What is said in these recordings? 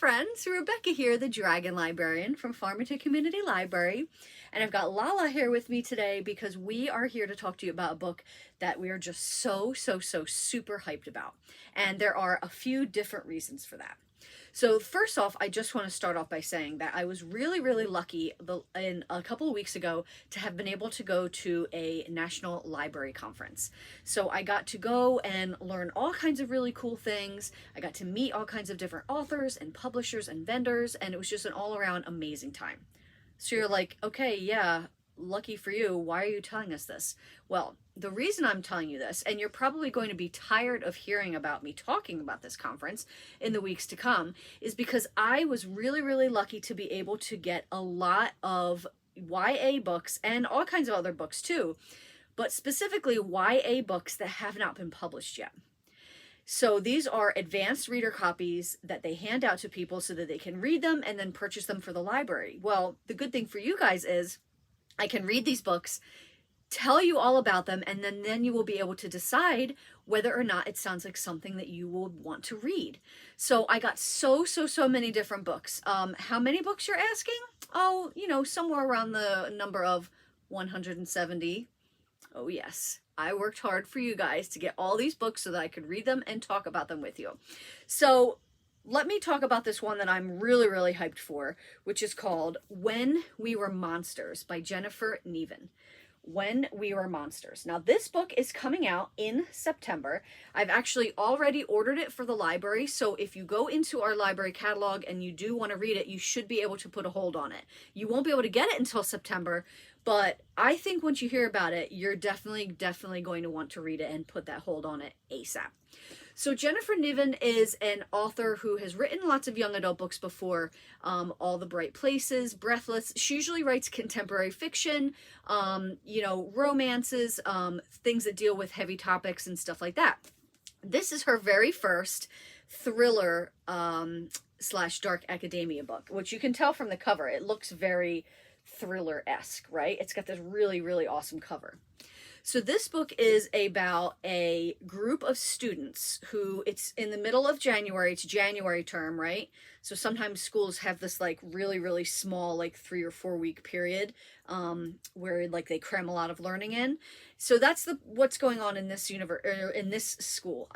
friends, Rebecca here, the Dragon Librarian from Farmington Community Library, and I've got Lala here with me today because we are here to talk to you about a book that we are just so super hyped about, and there are a few different reasons for that. So first off, I just want to start off by saying that I was really lucky in a couple of weeks ago to have been able to go to a National Library Conference. So I got to go and learn all kinds of really cool things. I got to meet all kinds of different authors and publishers and vendors, and it was just an all-around amazing time. So you're like, okay, yeah, lucky for you. Why are you telling us this? Well, the reason I'm telling you this, and you're probably going to be tired of hearing about me talking about this conference in the weeks to come, is because I was really lucky to be able to get a lot of YA books and all kinds of other books too, but specifically YA books that have not been published yet. So these are advanced reader copies that they hand out to people so that they can read them and then purchase them for the library. Well, the good thing for you guys is I can read these books, tell you all about them, and then you will be able to decide whether or not it sounds like something that you will want to read. So I got so many different books. How many books you're asking? Oh, somewhere around the number of 170. Oh yes, I worked hard for you guys to get all these books so that I could read them and talk about them with you. So let me talk about this one that I'm really hyped for, which is called When We Were Monsters by Jennifer Niven. When We Were Monsters. Now this book is coming out in September. I've actually already ordered it for the library, so if you go into our library catalog and you do want to read it, you should be able to put a hold on it. You won't be able to get it until September, but I think once you hear about it, you're definitely going to want to read it and put that hold on it ASAP. So Jennifer Niven is an author who has written lots of young adult books before, All the Bright Places, Breathless. She usually writes contemporary fiction, romances, things that deal with heavy topics and stuff like that. This is her very first thriller / dark academia book, which you can tell from the cover. It looks very thriller-esque, right? It's got this really awesome cover. So this book is about a group of students who, it's in the middle of January, it's January term, right? So sometimes schools have this like really small, like 3 or 4 week period where like they cram a lot of learning in. So that's what's going on in this school.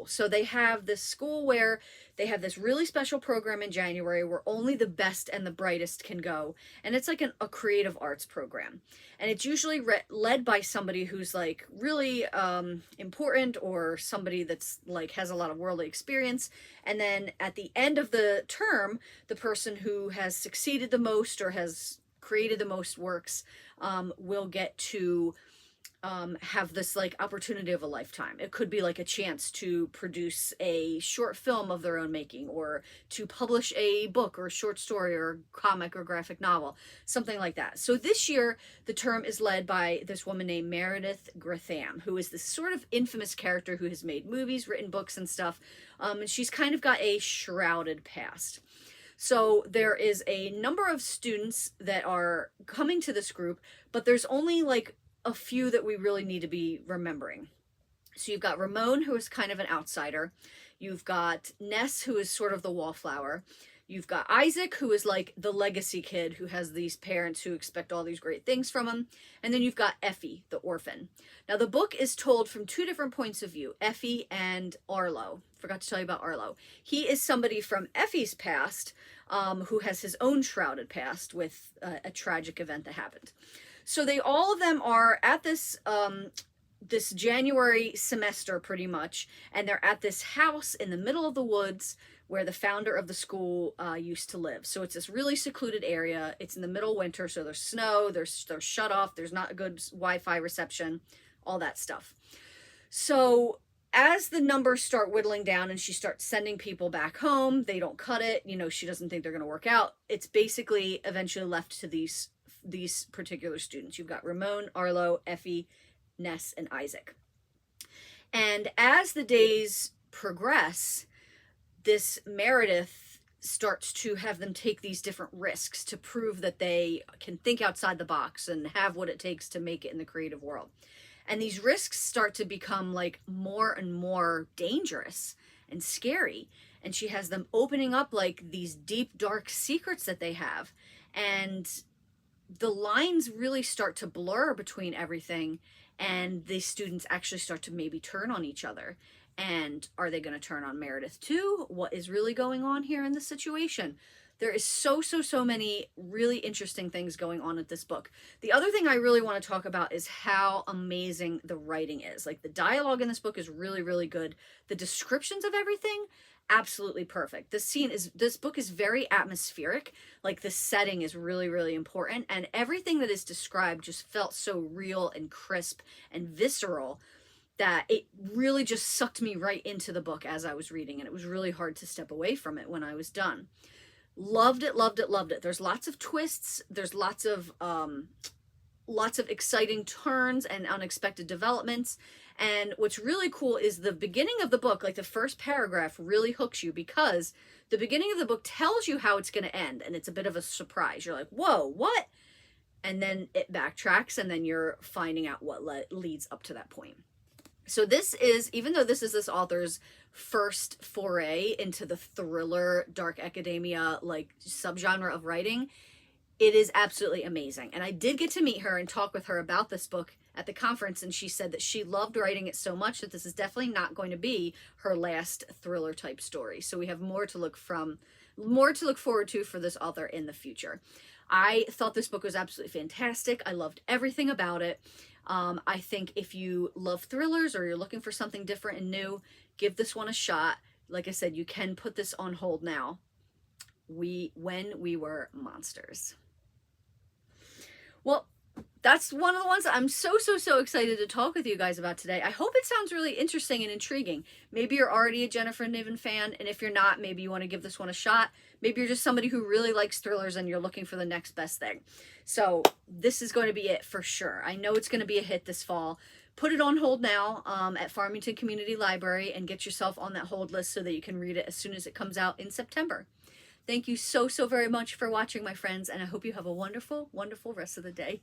So they have this school where they have this really special program in January where only the best and the brightest can go. And it's like a creative arts program. And it's usually led by somebody who's like really important, or somebody that's like has a lot of worldly experience. And then at the end of the term, the person who has succeeded the most or has created the most works will get to have this like opportunity of a lifetime. It could be like a chance to produce a short film of their own making, or to publish a book or a short story or comic or graphic novel, something like that. So this year the term is led by this woman named Meredith Gratham, who is this sort of infamous character who has made movies, written books and stuff, and she's kind of got a shrouded past. So there is a number of students that are coming to this group, but there's only like a few that we really need to be remembering. So you've got Ramon, who is kind of an outsider. You've got Ness, who is sort of the wallflower. You've got Isaac, who is like the legacy kid who has these parents who expect all these great things from him. And then you've got Effie, the orphan. Now the book is told from 2 different points of view, Effie and Arlo. Forgot to tell you about Arlo. He is somebody from Effie's past who has his own shrouded past with a tragic event that happened. So all of them are at this this January semester pretty much, and they're at this house in the middle of the woods where the founder of the school used to live. So it's this really secluded area. It's in the middle of winter, so there's snow, they're shut off, there's not a good Wi-Fi reception, all that stuff. So as the numbers start whittling down and she starts sending people back home, they don't cut it, she doesn't think they're going to work out. It's basically eventually left to these particular students. You've got Ramon, Arlo, Effie, Ness, and Isaac. And as the days progress, this Meredith starts to have them take these different risks to prove that they can think outside the box and have what it takes to make it in the creative world. And these risks start to become like more and more dangerous and scary. and she has them opening up like these deep, dark secrets that they have. And the lines really start to blur between everything, and the students actually start to maybe turn on each other. And are they going to turn on Meredith too? What is really going on here in this situation? There is so many really interesting things going on with this book. The other thing I really want to talk about is how amazing the writing is. Like, the dialogue in this book is really good. The descriptions of everything, absolutely perfect. This book is very atmospheric. Like, the setting is really important, and everything that is described just felt so real and crisp and visceral that it really just sucked me right into the book as I was reading, and it was really hard to step away from it when I was done. Loved it. There's lots of twists. There's lots of exciting turns and unexpected developments. And what's really cool is the beginning of the book, like the first paragraph, really hooks you, because the beginning of the book tells you how it's going to end, and it's a bit of a surprise. You're like, whoa, what? And then it backtracks, and then you're finding out what leads up to that point. So this is, even though this is this author's first foray into the thriller, dark academia, like, subgenre of writing, it is absolutely amazing. And I did get to meet her and talk with her about this book at the conference, and she said that she loved writing it so much that this is definitely not going to be her last thriller type story. So we have more to look forward to for this author in the future. I thought this book was absolutely fantastic. I loved everything about it. I think if you love thrillers, or you're looking for something different and new, give this one a shot. Like I said, you can put this on hold now. When We Were Monsters. Well, that's one of the ones that I'm so excited to talk with you guys about today. I hope it sounds really interesting and intriguing. Maybe you're already a Jennifer Niven fan, and if you're not, maybe you want to give this one a shot. Maybe you're just somebody who really likes thrillers and you're looking for the next best thing. So this is going to be it for sure. I know it's going to be a hit this fall. Put it on hold now at Farmington Community Library, and get yourself on that hold list so that you can read it as soon as it comes out in September. Thank you so very much for watching, my friends, and I hope you have a wonderful rest of the day.